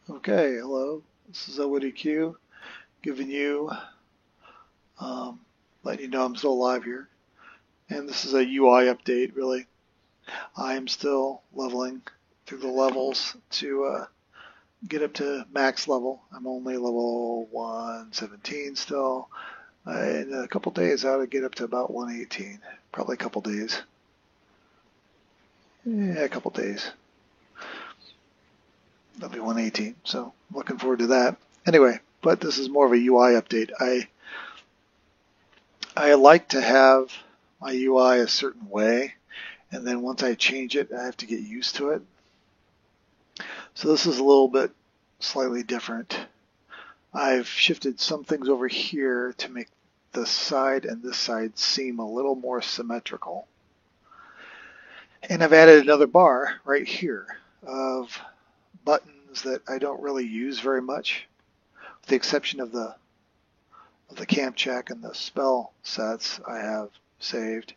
Okay, hello. This is OWDQ giving you, um, letting you know I'm still alive here. And this is a UI update, really. I am still leveling through the levels to get up to max level. I'm only level 117 still. In a couple days, I ought to get up to about 118. Probably a couple days. Yeah, a couple days. That'll be 118. So, looking forward to that. Anyway, but this is more of a UI update. I like to have my UI a certain way, and then once I change it, I have to get used to it. So this is a little bit slightly different. I've shifted some things over here to make the side and this side seem a little more symmetrical. And I've added another bar right here of buttons that I don't really use very much, with the exception of the camp check and the spell sets I have saved.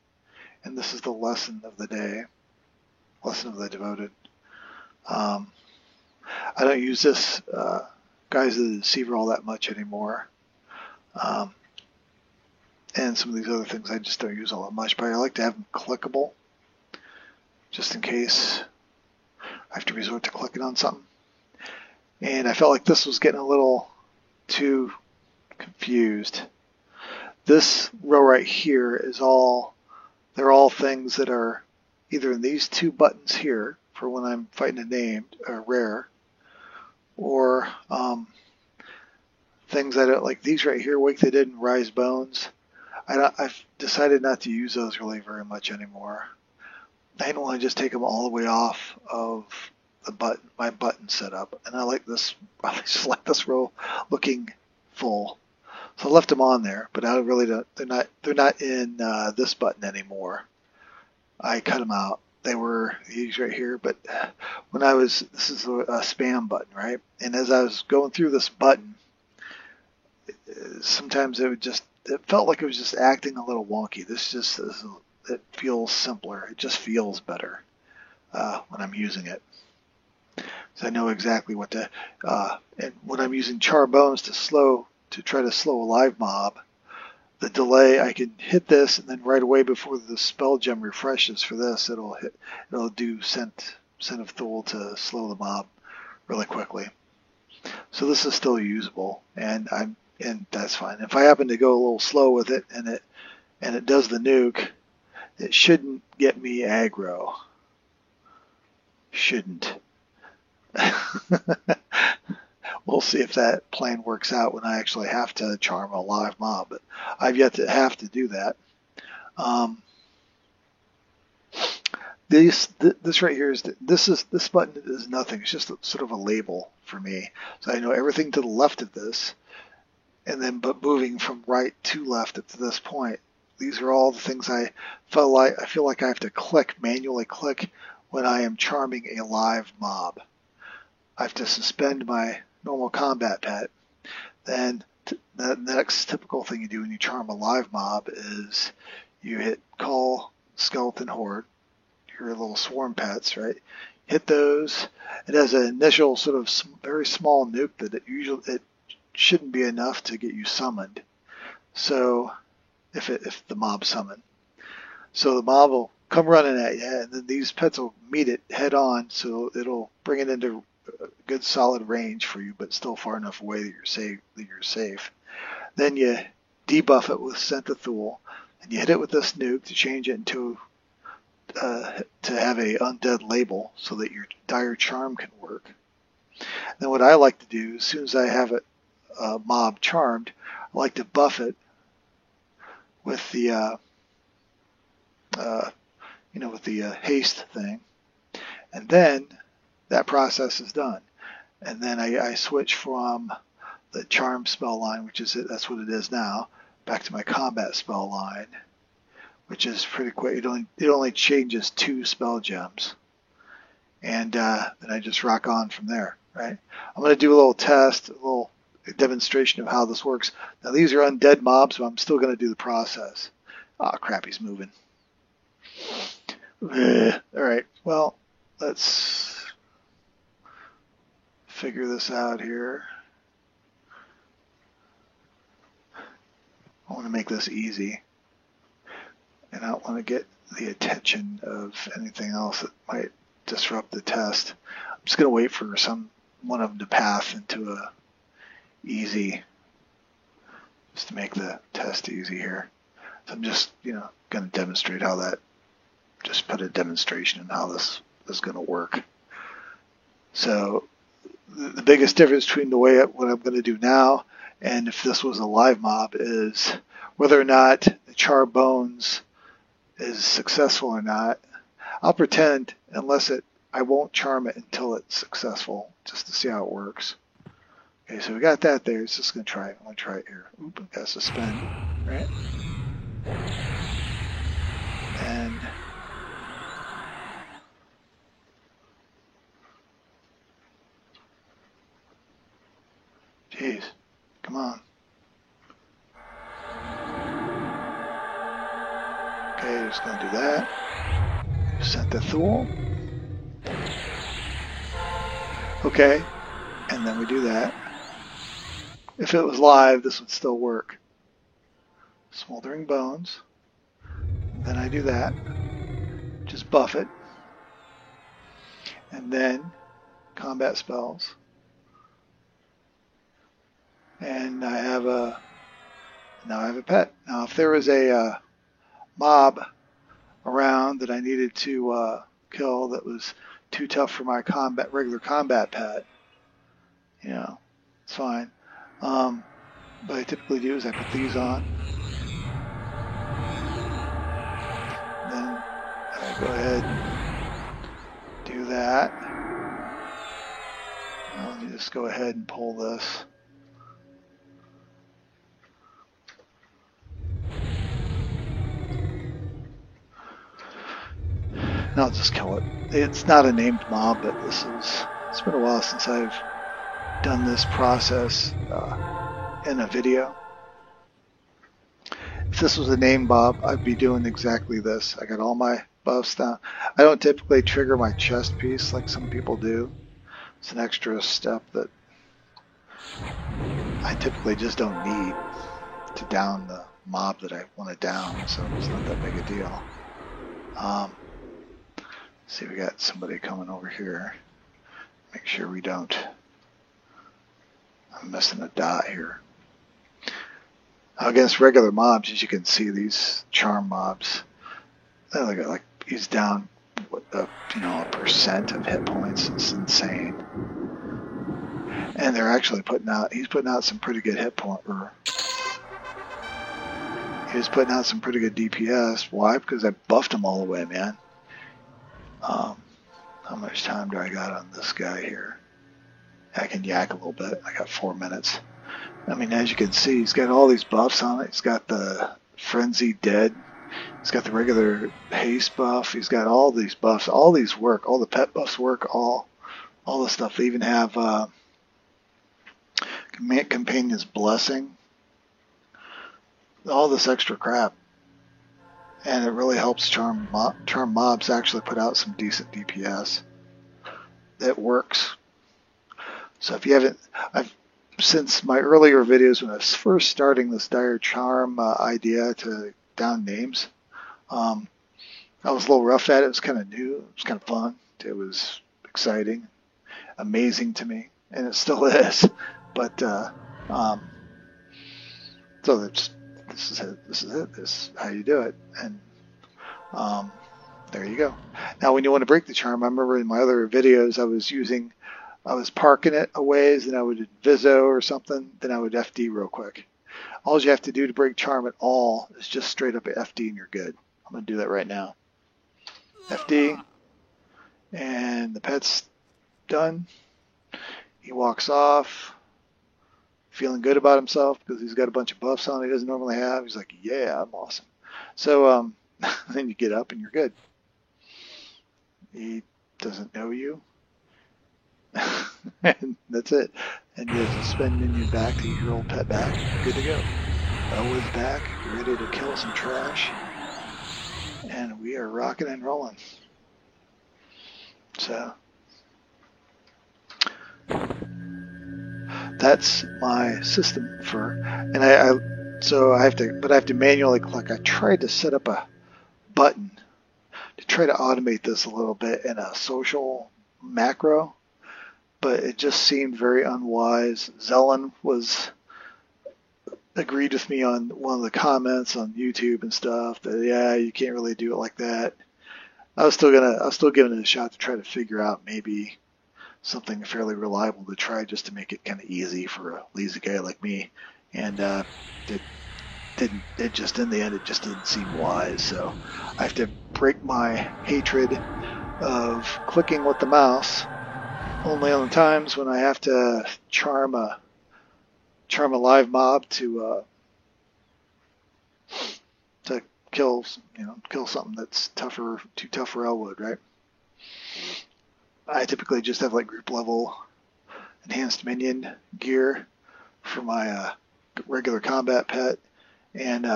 And this is the lesson of the day, lesson of the devoted. Um, I don't use this Guise of the Deceiver all that much anymore. Um, and some of these other things I just don't use all that much, but I like to have them clickable just in case I have to resort to clicking on something. And I felt like this was getting a little too confused. This row right here is they're all things that are either in these two buttons here for when I'm fighting a named or rare, or things I don't like. These right here, Wake the Dead and Rise Bones. I've decided not to use those really very much anymore. I don't want to just take them all the way off of my button setup, and I like this. I just like this row looking full, so I left them on there. But I really don't. They're not in this button anymore. I cut them out. They were these right here, but when this is a spam button, right? And as I was going through this button, sometimes it felt like it was just acting a little wonky. It feels simpler. It just feels better when I'm using it. So I know exactly what and when I'm using Char Bones to try to slow a live mob, the delay, I can hit this and then right away before the spell gem refreshes for this, it'll do Scent of Thule to slow the mob really quickly. So this is still usable, and that's fine. If I happen to go a little slow with it and it does the nuke, it shouldn't get me aggro. Shouldn't. We'll see if that plan works out when I actually have to charm a live mob, but I've yet to have to do that. This right here this button is nothing. It's just sort of a label for me. So I know everything to the left of this, and then but moving from right to left up to this point. These are all the things I feel like I have to manually click when I am charming a live mob. I have to suspend my normal combat pet. Then the next typical thing you do when you charm a live mob is you hit call skeleton horde, your little swarm pets, right? Hit those. It has an initial sort of very small nuke that it shouldn't be enough to get you summoned. So if the mob summon, so the mob will come running at you, and then these pets will meet it head on, so it'll bring it into a good solid range for you, but still far enough away that you're safe. Then you debuff it with Scent of Thule, and you hit it with this nuke to change it into to have a undead label so that your dire charm can work. Then what I like to do, as soon as I have it mob charmed, I like to buff it with the haste thing, and then that process is done. And then I switch from the charm spell line, that's what it is now, back to my combat spell line, which is pretty quick. It only changes 2 spell gems, and then I just rock on from there. Right? I'm going to do a little test, a little demonstration of how this works. Now these are undead mobs, but I'm still going to do the process. Oh crap, he's moving. All right, well, let's figure this out here. I want to make this easy, and I don't want to get the attention of anything else that might disrupt the test. I'm just going to wait for one of them to pass into a easy, just to make the test easy here. So I'm just, going to demonstrate how that, just put a demonstration in how this is going to work. So the biggest difference between what I'm going to do now and if this was a live mob is whether or not the char bones is successful or not. I'll pretend I won't charm it until it's successful, just to see how it works. Okay, so we got that there. It's just going to try it. I'm going to try it here. Oop, I've got to suspend, right? And jeez, come on. Okay, just going to do that. Set the Thule. Okay, and then we do that. If it was live, this would still work. Smoldering bones. Then I do that. Just buff it. And then combat spells. And now I have a pet. Now if there was a mob around that I needed to kill that was too tough for my regular combat pet, it's fine. What I typically do is I put these on. Then I go ahead and do that. Now let me just go ahead and pull this. And I'll just kill it. It's not a named mob, but it's been a while since I've done this process in a video. If this was a named mob, I'd be doing exactly this. I got all my buffs down. I don't typically trigger my chest piece like some people do. It's an extra step that I typically just don't need to down the mob that I want to down, so it's not that big a deal. See, we got somebody coming over here. Make sure we don't. I'm missing a dot here. Against regular mobs, as you can see, these charm mobs, he's down, a percent of hit points. It's insane. And they're actually he's putting out some pretty good hit point. He was putting out some pretty good DPS. Why? Because I buffed him all the way, man. How much time do I got on this guy here? I can yak a little bit. I got 4 minutes. I mean, as you can see, he's got all these buffs on it. He's got the Frenzy Dead. He's got the regular haste buff. He's got all these buffs. All these work. All the pet buffs work. All the stuff. They even have Companion's Blessing. All this extra crap. And it really helps charm mobs actually put out some decent DPS. It works. So if you haven't, since my earlier videos when I was first starting this Dire Charm idea to down names, I was a little rough at it. It was kind of new. It was kind of fun. It was exciting, amazing to me, and it still is. But so this is it. This is how you do it. And there you go. Now, when you want to break the charm, I remember in my other videos I was parking it a ways, and I would Viso or something, then I would FD real quick. All you have to do to break charm at all is just straight up FD and you're good. I'm going to do that right now. FD, and the pet's done. He walks off, feeling good about himself because he's got a bunch of buffs on he doesn't normally have. He's like, yeah, I'm awesome. So then you get up and you're good. He doesn't know you. And that's it. And you're suspending you back to your old pet back. Good to go. Bo is back, ready to kill some trash. And we are rocking and rolling. So that's my system for, and so I have to manually click. I tried to set up a button to try to automate this a little bit in a social macro, but it just seemed very unwise. Zelen agreed with me on one of the comments on YouTube and stuff that, yeah, you can't really do it like that. I was still giving it a shot to try to figure out maybe something fairly reliable to try just to make it kind of easy for a lazy guy like me. And it just, in the end, it just didn't seem wise. So I have to break my hatred of clicking with the mouse only on the times when I have to charm a live mob to kill something that's too tough for Elwood, right? I typically just have like group level enhanced minion gear for my regular combat pet, and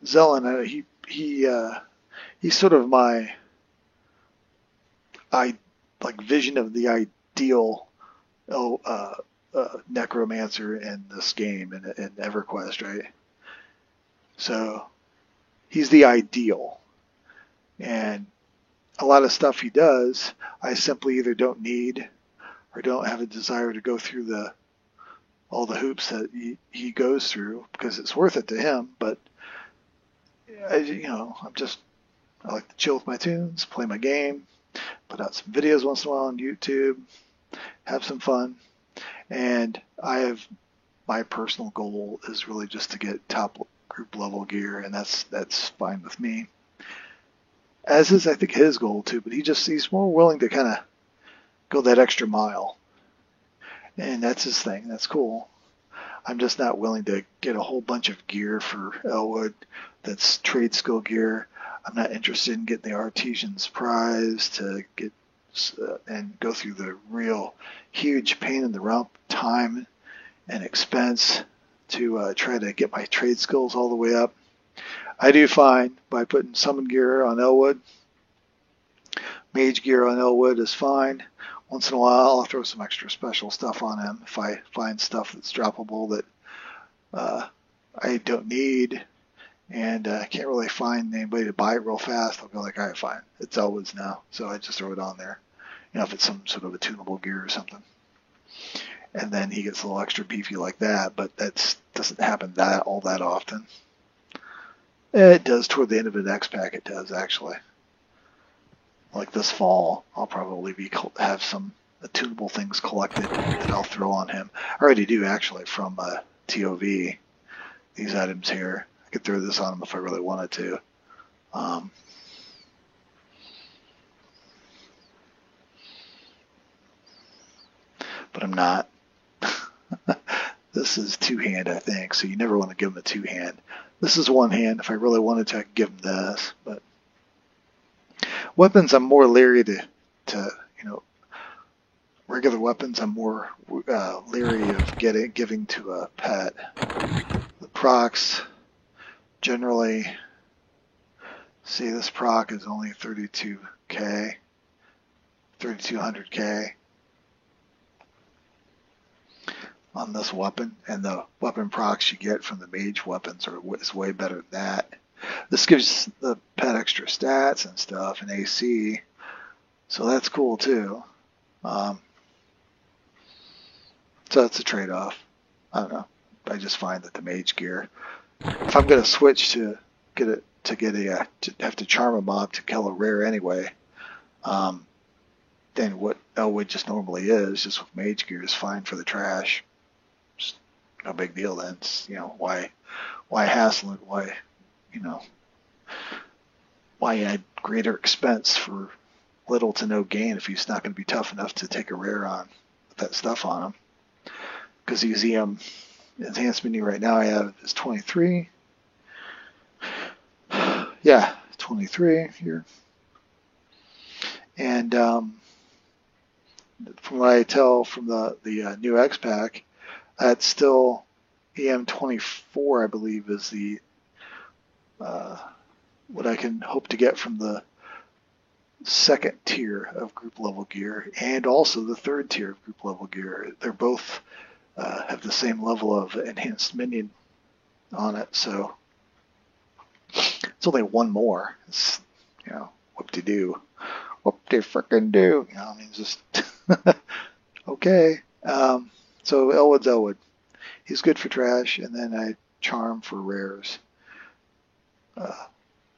Zelen, he's sort of my vision of the ideal necromancer in this game in EverQuest, right? So he's the ideal, and a lot of stuff he does, I simply either don't need or don't have a desire to go through all the hoops that he goes through because it's worth it to him. But I like to chill with my tunes, play my game, put out some videos once in a while on YouTube, have some fun, and my personal goal is really just to get top group level gear, and that's fine with me. As is, I think, his goal too, but he's more willing to kind of go that extra mile, and that's his thing. That's cool. I'm just not willing to get a whole bunch of gear for Elwood that's trade skill gear. I'm not interested in getting the Artesian's Prize to get and go through the real huge pain in the rump, time and expense to try to get my trade skills all the way up. I do fine by putting summon gear on Elwood. Mage gear on Elwood is fine. Once in a while, I'll throw some extra special stuff on him if I find stuff that's droppable that I don't need and can't really find anybody to buy it real fast. I'll go like, all right, fine, it's Elwood's now, so I just throw it on there. If it's some sort of a tunable gear or something. And then he gets a little extra beefy like that, but that doesn't happen all that often. It does toward the end of an X pack. It does actually. Like this fall, I'll probably have some tunable things collected that I'll throw on him. I already do actually from TOV. These items here, I could throw this on him if I really wanted to. But I'm not. This is two-hand, I think, so you never want to give him a two-hand. This is one hand. If I really wanted to, I could give him this. But weapons, I'm more leery to regular weapons, I'm more leery of giving to a pet. The procs, generally, see this proc is only 3200K. On this weapon, and the weapon procs you get from the mage weapons is way better than that. This gives the pet extra stats and stuff and AC, so that's cool too. So that's a trade-off. I don't know. I just find that the mage gear, if I'm going to switch to have to charm a mob to kill a rare anyway, then what Elwood just normally is, just with mage gear, is fine for the trash. Just no big deal then. It's, why hassle it? Why add greater expense for little to no gain if he's not going to be tough enough to take a rare on with that stuff on him? Because his enhanced menu right now I have is 23. Yeah, 23 here. And from what I tell from the new X pack, that's still EM24, I believe, is the what I can hope to get from the second tier of group level gear and also the third tier of group level gear. They're both have the same level of enhanced minion on it. So it's only one more. It's, whoop-de-doo. Whoop-de-frickin-do. I mean, just okay. So Elwood's Elwood. He's good for trash, and then I charm for rares.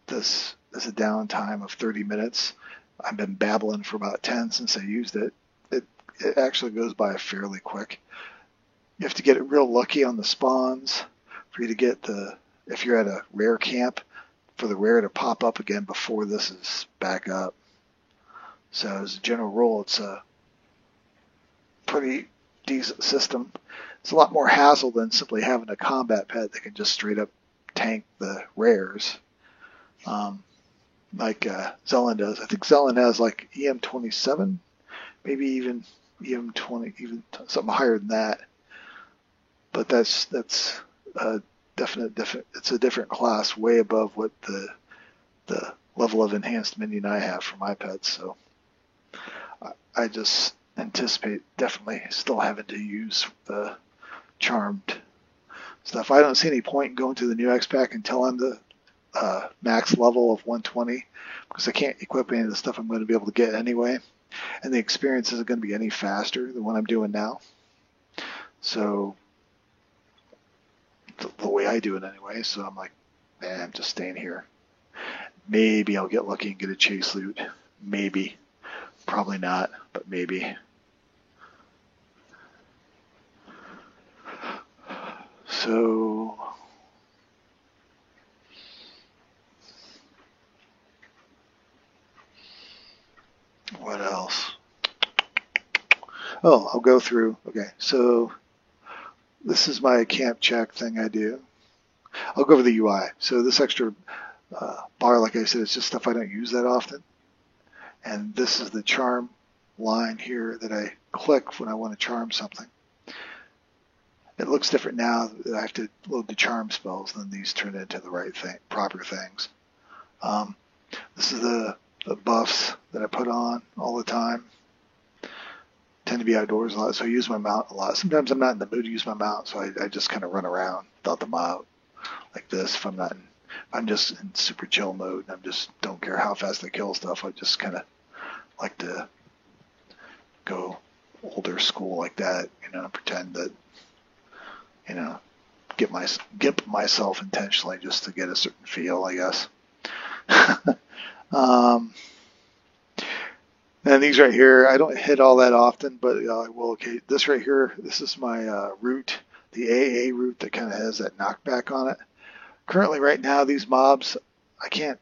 This is a downtime of 30 minutes. I've been babbling for about 10 since I used it. It actually goes by fairly quick. You have to get it real lucky on the spawns for you to get if you're at a rare camp, for the rare to pop up again before this is back up. So as a general rule, it's a pretty decent system. It's a lot more hassle than simply having a combat pet that can just straight up tank the rares. Like Zelen does. I think Zelen has like EM27, maybe even EM20, even something higher than that. But that's a definite. It's a different class, way above what the level of enhanced minion I have for my pets. So I just anticipate definitely still having to use the charmed stuff. I don't see any point in going to the new X pack until I'm the max level of 120, because I can't equip any of the stuff I'm going to be able to get anyway, and the experience isn't going to be any faster than what I'm doing now. So the way I do it anyway, so I'm like, man, I'm just staying here. Maybe I'll get lucky and get a chase loot. Maybe. Probably not, but maybe. So what else? Oh, I'll go through. Okay, so this is my camp check thing I do. I'll go over the UI. So this extra bar, like I said, it's just stuff I don't use that often. And this is the charm line here that I click when I want to charm something. It looks different now. I have to load the charm spells, then these turn into the right thing, proper things. This is the buffs that I put on all the time. Tend to be outdoors a lot, so I use my mount a lot. Sometimes I'm not in the mood to use my mount, so I just kind of run around without the mount like this. If I'm just in super chill mode, and I just don't care how fast I kill stuff. I just kind of like to go older school like that, pretend that, gimp myself intentionally just to get a certain feel, I guess. And these right here, I don't hit all that often, but I will. Okay, this right here, this is my route, the AA route that kind of has that knockback on it. Currently, right now, these mobs, they can't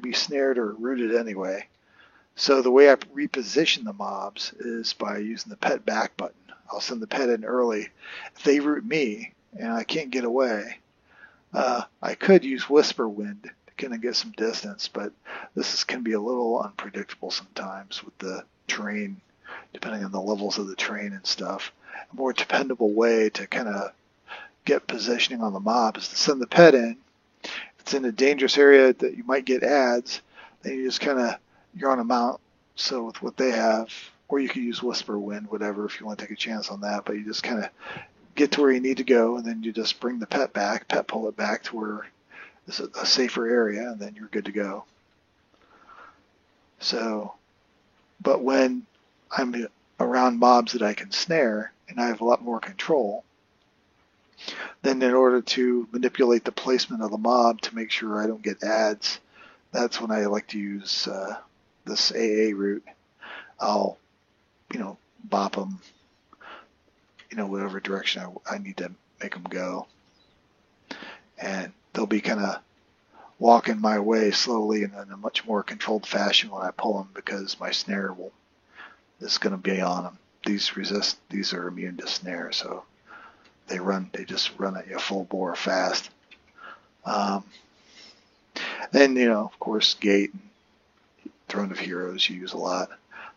be snared or rooted anyway. So the way I reposition the mobs is by using the pet back button. I'll send the pet in early. If they root me and I can't get away, I could use Whisper Wind to kind of get some distance, but can be a little unpredictable sometimes with the terrain, depending on the levels of the terrain and stuff. A more dependable way to kind of get positioning on the mob is to send the pet in. If it's in a dangerous area that you might get ads, then you just you're on a mount, so with what they have, or you could use Whisper Wind, whatever, if you want to take a chance on that, but you just kind of get to where you need to go, and then you just bring the pet pull it back to where it's a safer area, and then you're good to go. So, but when I'm around mobs that I can snare, and I have a lot more control, then in order to manipulate the placement of the mob to make sure I don't get ads, that's when I like to use this AA route. I'll, bop them, whatever direction I need to make them go. And they'll be kind of walking my way slowly and in a much more controlled fashion when I pull them, because my snare is going to be on them. These are immune to snare, so they just run at you full bore fast. Then, of course, Gate and Throne of Heroes you use a lot.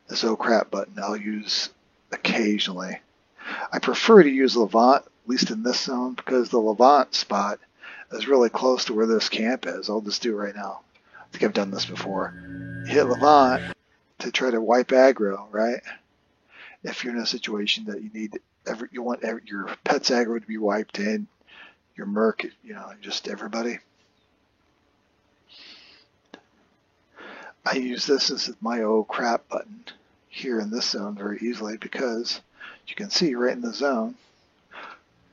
This Oh Crap button I'll use occasionally. I prefer to use Levant, at least in this zone, because the Levant spot is really close to where this camp is. I'll just do it right now. I think I've done this before. You hit Levant to try to wipe aggro, right? if you're in a situation that you need you want your pet's aggro to be wiped in, your merc, just everybody. I use this as my oh crap button here in this zone very easily because you can see right in the zone.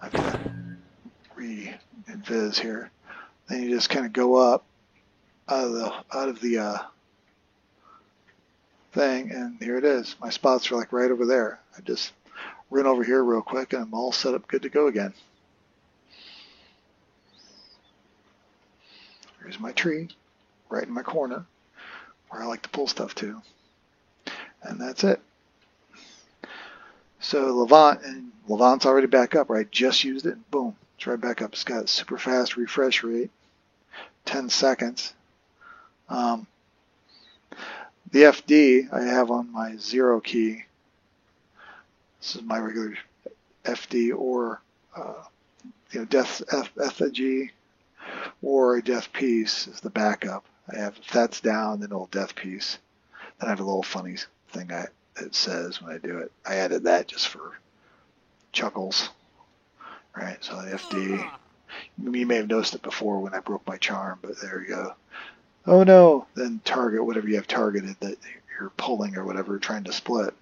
I've got to re-invis here. Then you just kind of go up out of the thing, and here it is. My spots are like right over there. I just run over here real quick, and I'm all set up, good to go again. Here's my tree, right in my corner, where I like to pull stuff to. And that's it. So Levant's already back up, right? Just used it, and boom, it's right back up. It's got a super fast refresh rate, 10 seconds. The FD I have on my 0 key. This is my regular FD or death effigy or a death piece is the backup. I have, if that's down, then it'll death piece. Then I have a little funny thing it says when I do it. I added that just for chuckles, right? So the FD, you may have noticed it before when I broke my charm, but there you go. Oh no, then target whatever you have targeted that you're pulling or whatever, trying to split.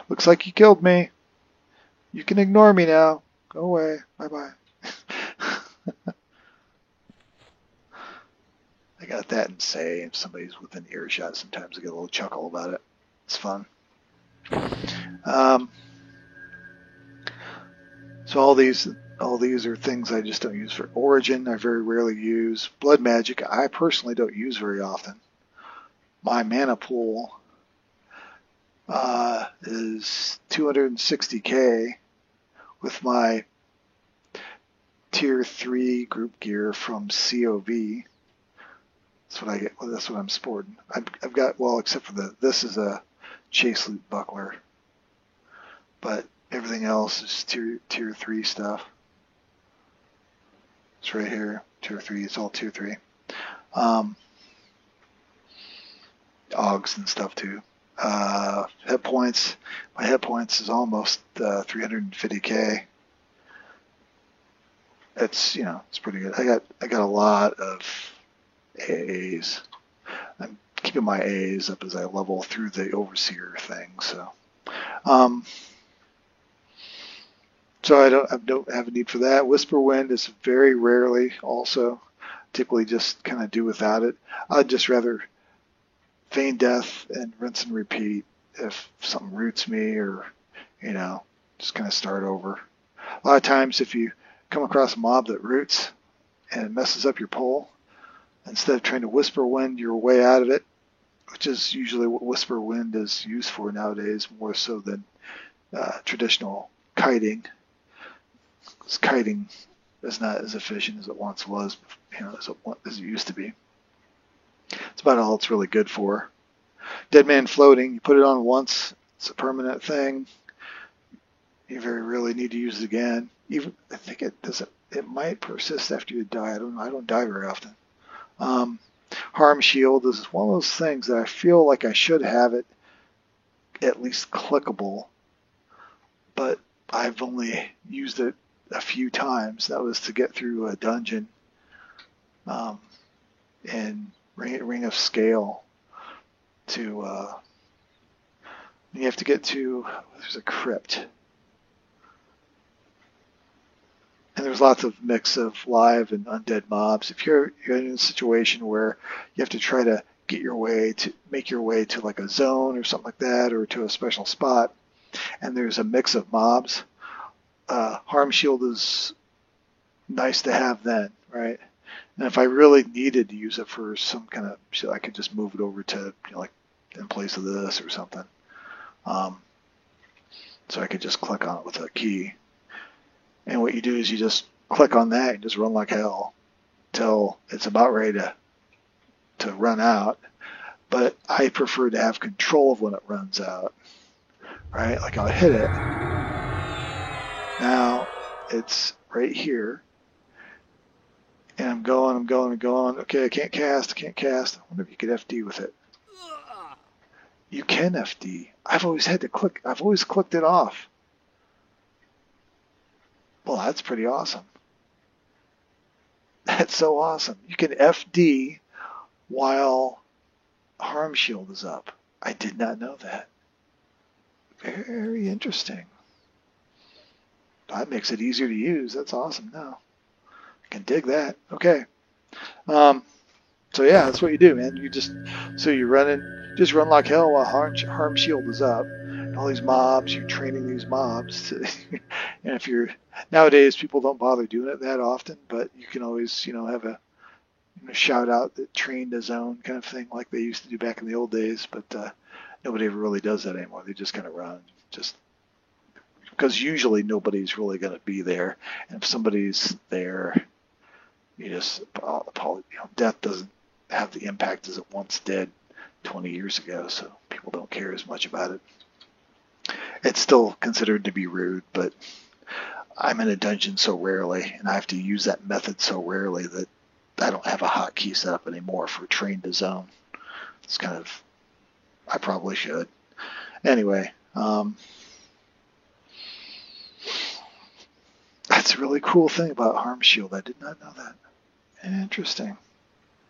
Looks like you killed me. You can ignore me now. Go away. Bye-bye. I got that and say if somebody's within earshot, sometimes I get a little chuckle about it. It's fun. So all these are things I just don't use for Origin. I very rarely use. Blood Magic I personally don't use very often. My mana pool is 260k with my tier 3 group gear from COV. That's what I get. Well, that's what I'm sporting. I've got, well, except for this is a Chase Loot Buckler, but everything else is tier 3 stuff. It's right here, tier 3. It's all tier 3. Augs and stuff too. Hit points. My hit points is almost 350k. It's it's pretty good. I got a lot of AAs. I'm keeping my A's up as I level through the Overseer thing. So I don't have a need for that. Whisper Wind is very rarely also. Typically just kind of do without it. I'd just rather feign death and rinse and repeat if something roots me or, just kind of start over. A lot of times if you come across a mob that roots and it messes up your pull, instead of trying to Whisper Wind your way out of it, which is usually what Whisper Wind is used for nowadays, more so than traditional kiting. Because kiting is not as efficient as it once was, as it used to be. It's about all it's really good for. Dead Man Floating, you put it on once, it's a permanent thing. You very rarely need to use it again. Even I think it might persist after you die. I don't know. I don't die very often. Harm Shield is one of those things that I feel like I should have it at least clickable, but I've only used it a few times. That was to get through a dungeon in Ring of Scale. You have to get to, there's a crypt. And there's lots of mix of live and undead mobs. If you're in a situation where you have to try to make your way to like a zone or something like that, or to a special spot, and there's a mix of mobs, Harm Shield is nice to have then, right? And if I really needed to use it for some kind of shit, I could just move it over to, like in place of this or something. So I could just click on it with a key. And what you do is you just click on that and just run like hell till it's about ready to run out. But I prefer to have control of when it runs out, right? Like I'll hit it. Now it's right here. And I'm going. Okay, I can't cast. I wonder if you could FD with it. You can FD. I've always had to click. I've always clicked it off. Well, that's pretty awesome. That's so awesome. You can FD while Harm Shield is up. I did not know that. Very interesting. That makes it easier to use. That's awesome now. I can dig that. Okay. So yeah, that's what you do, man. You run like hell while Harm Shield is up. And all these mobs, you're training these mobs. And if you're nowadays, people don't bother doing it that often, but you can always, have a shout out that trained a zone kind of thing like they used to do back in the old days. But nobody ever really does that anymore. They just kind of run, just because usually nobody's really going to be there, and if somebody's there, death doesn't have the impact as it once did 20 years ago, so people don't care as much about it. It's still considered to be rude, but I'm in a dungeon so rarely, and I have to use that method so rarely that I don't have a hotkey set up anymore for train to zone. It's kind of, I probably should. Anyway, that's a really cool thing about Harm Shield. I did not know that. Interesting.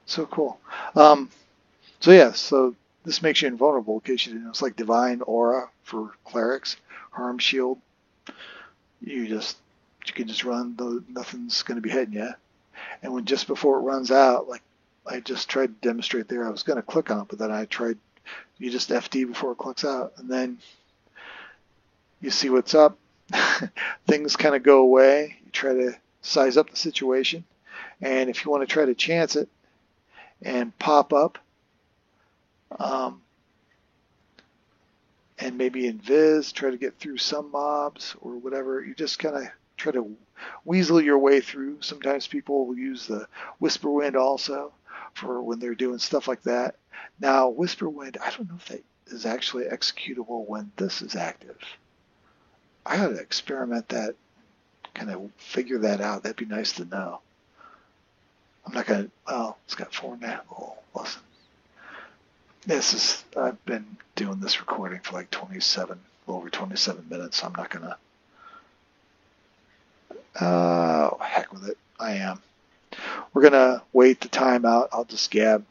So cool. So this makes you invulnerable in case you didn't know. It's like Divine Aura for clerics. Harm Shield. You can just run, though nothing's going to be hitting you. And when just before it runs out, like I just tried to demonstrate there, I was going to click on it, but then you just FD before it clicks out, and then you see what's up. Things kind of go away. You try to size up the situation. And if you want to try to chance it and pop up, and maybe invis, try to get through some mobs or whatever, you just kind of try to weasel your way through. Sometimes people will use the Whisper Wind also for when they're doing stuff like that. Now, Whisper Wind, I don't know if that is actually executable when this is active. I got to experiment that, kind of figure that out. That'd be nice to know. I'm not going to, well, it's got 4.5. Oh, listen. I've been doing this recording for like over 27 minutes, so I'm not going to, heck with it. I am. We're going to wait the time out. I'll just gab,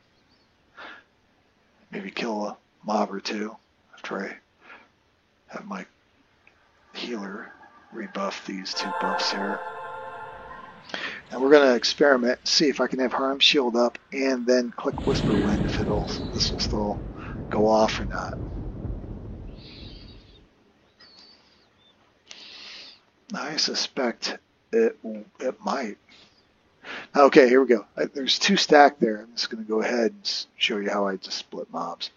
maybe kill a mob or two after I have my healer rebuff these 2 buffs here. And we're going to experiment, see if I can have Harm Shield up and then click Whisper Wind if this will still go off or not. I suspect it might. Okay, here we go. There's 2 stacked there. I'm just going to go ahead and show you how I just split mobs.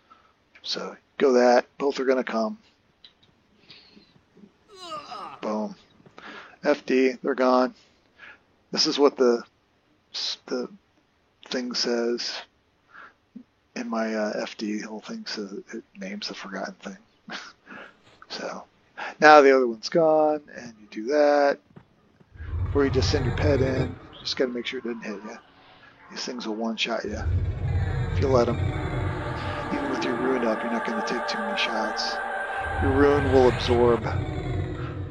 So go that. Both are going to come. Boom. FD, they're gone. This is what the thing says in my FD. The whole thing says it names the forgotten thing. So now the other one's gone, and you do that. Or you just send your pet in. Just got to make sure it doesn't hit you. These things will one-shot you if you let them. Even with your rune up, you're not going to take too many shots. Your rune will absorb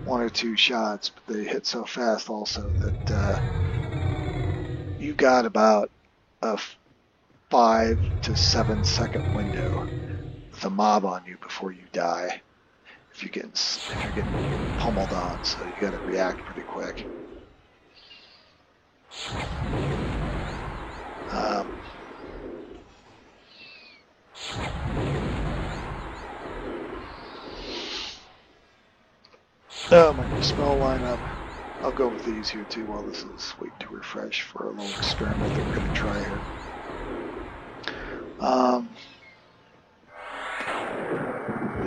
1 or 2 shots, but they hit so fast also that you got about a 5 to 7 second window with a mob on you before you die. If you're getting pummeled on, so you got to react pretty quick. My spell lineup. I'll go with these here too while this is waiting to refresh for a little experiment that we're going to try here. Let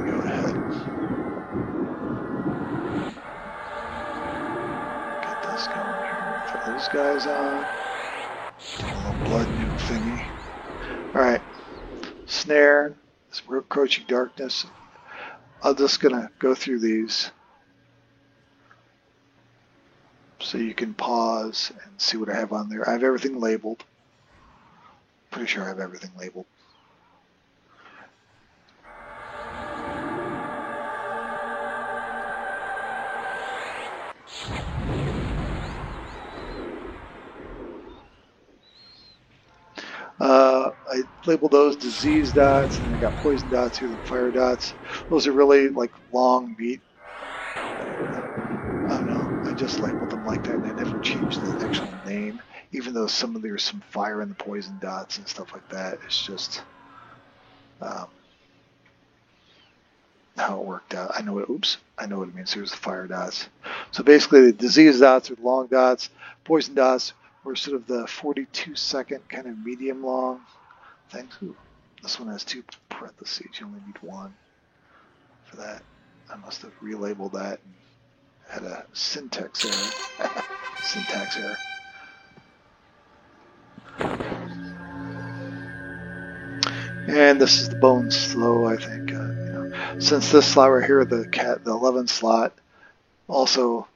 me go ahead. Get this going here. Throw those guys on. Do a little blood nuke thingy. Alright. Snare. This Encroaching Darkness. I'm just going to go through these so you can pause and see what I have on there. I have everything labeled. Pretty sure I have everything labeled. label those disease dots, and then I got poison dots here, then fire dots. Those are really like long meat. I don't know. I just labeled them like that, and I never changed the actual name, even though there's some fire in the poison dots and stuff like that. It's just how it worked out. I know what it means. Here's the fire dots. So basically, the disease dots are long dots. Poison dots were sort of the 42-second kind of medium long things. Ooh, this one has 2 parentheses. You only need 1 for that. I must have relabeled that and had a syntax error. Syntax error. And this is the bone slow, I think. Since this slot right here, the 11 slot, also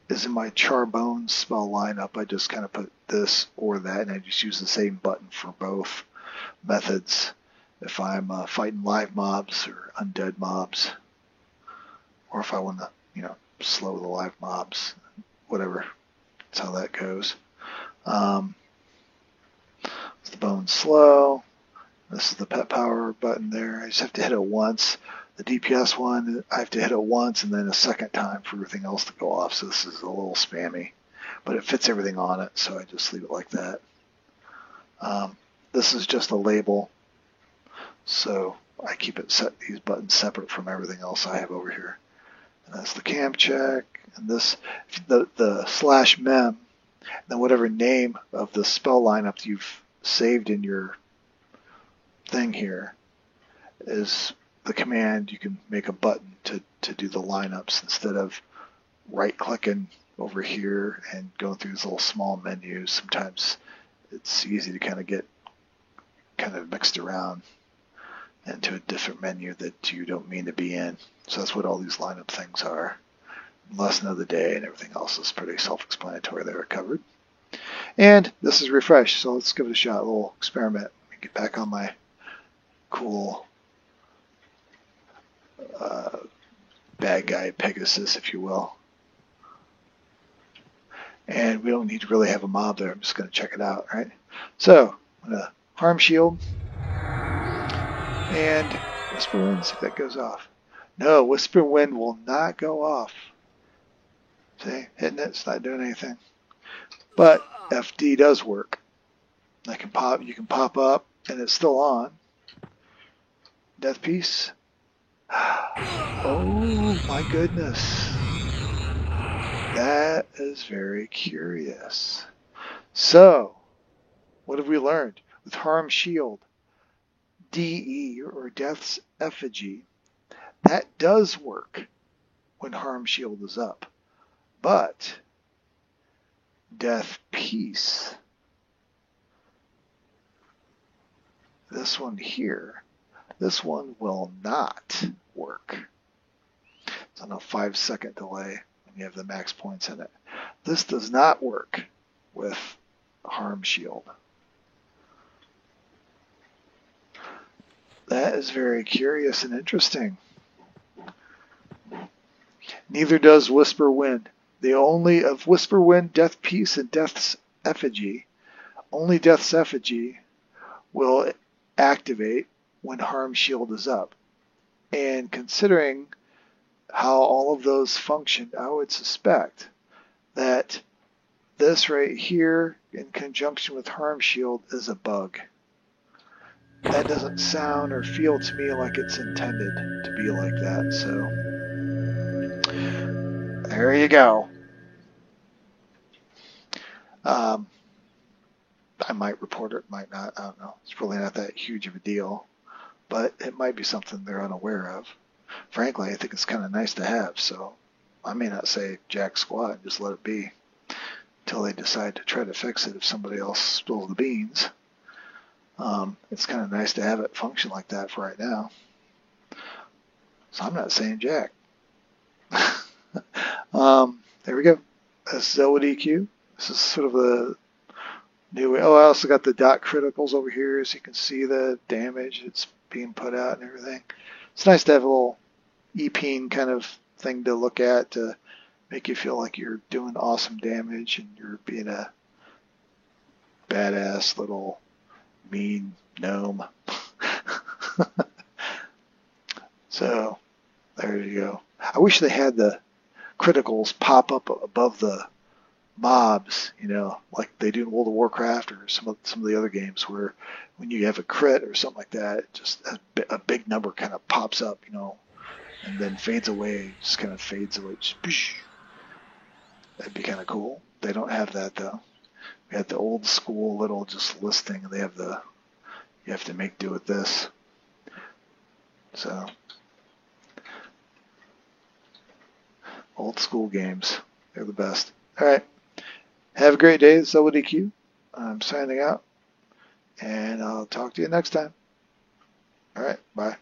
is in my char bones spell lineup, I just kind of put this or that, and I just use the same button for both methods. If I'm fighting live mobs or undead mobs, or if I want to, slow the live mobs, whatever. That's how that goes. It's the bone slow. This is the pet power button there. I just have to hit it once. The DPS one, I have to hit it once and then a second time for everything else to go off. So this is a little spammy, but it fits everything on it, so I just leave it like that. This is just a label, so I keep these buttons separate from everything else I have over here. And that's the camp check, and this the /mem, and then whatever name of the spell lineup you've saved in your thing here is the command. You can make a button to do the lineups instead of right clicking over here and going through these little small menus. Sometimes it's easy to kind of get mixed around into a different menu that you don't mean to be in. So that's what all these lineup things are. Lesson of the day and everything else is pretty self-explanatory there, covered. And this is refresh, so let's give it a shot, a little experiment. Let me get back on my cool bad guy Pegasus, if you will. And we don't need to really have a mob there. I'm just going to check it out, right? So I'm going to harm shield and Whisper Wind, see if that goes off. No, Whisper Wind will not go off. See, hitting it, it's not doing anything. But FD does work. You can pop up and it's still on. Death Piece. Oh my goodness. That is very curious. So, what have we learned? With Harm Shield, DE, or Death's Effigy, that does work when Harm Shield is up. But Death Piece, this one here, this one will not work. It's on a 5-second delay when you have the max points in it. This does not work with Harm Shield. That is very curious and interesting. Neither does Whisper Wind. The only of Whisper Wind, Death Piece, and Death's Effigy, only Death's Effigy will activate when Harm Shield is up. And considering how all of those function, I would suspect that this right here in conjunction with Harm Shield is a bug. That doesn't sound or feel to me like it's intended to be like that. So there you go. I might report it, might not. I don't know. It's really not that huge of a deal, but it might be something they're unaware of. Frankly, I think it's kind of nice to have, so I may not say jack squat and just let it be until they decide to try to fix it if somebody else spills the beans. It's kind of nice to have it function like that for right now. So I'm not saying jack. There we go. That's Zelwood EQ. This is sort of a new. Oh, I also got the dot criticals over here, so you can see the damage that's being put out and everything. It's nice to have a little EPing kind of thing to look at to make you feel like you're doing awesome damage and you're being a badass little mean gnome. So there you go. I wish they had the criticals pop up above the mobs, like they do in World of Warcraft or some of the other games where when you have a crit or something like that, just a big number kind of pops up, and then fades away, just kind of fades away. That'd be kind of cool. They don't have that though. We had the old school little just listing, and they have you have to make do with this. So old school games, they're the best. All right. Have a great day. This is LDQ. I'm signing out, and I'll talk to you next time. All right. Bye.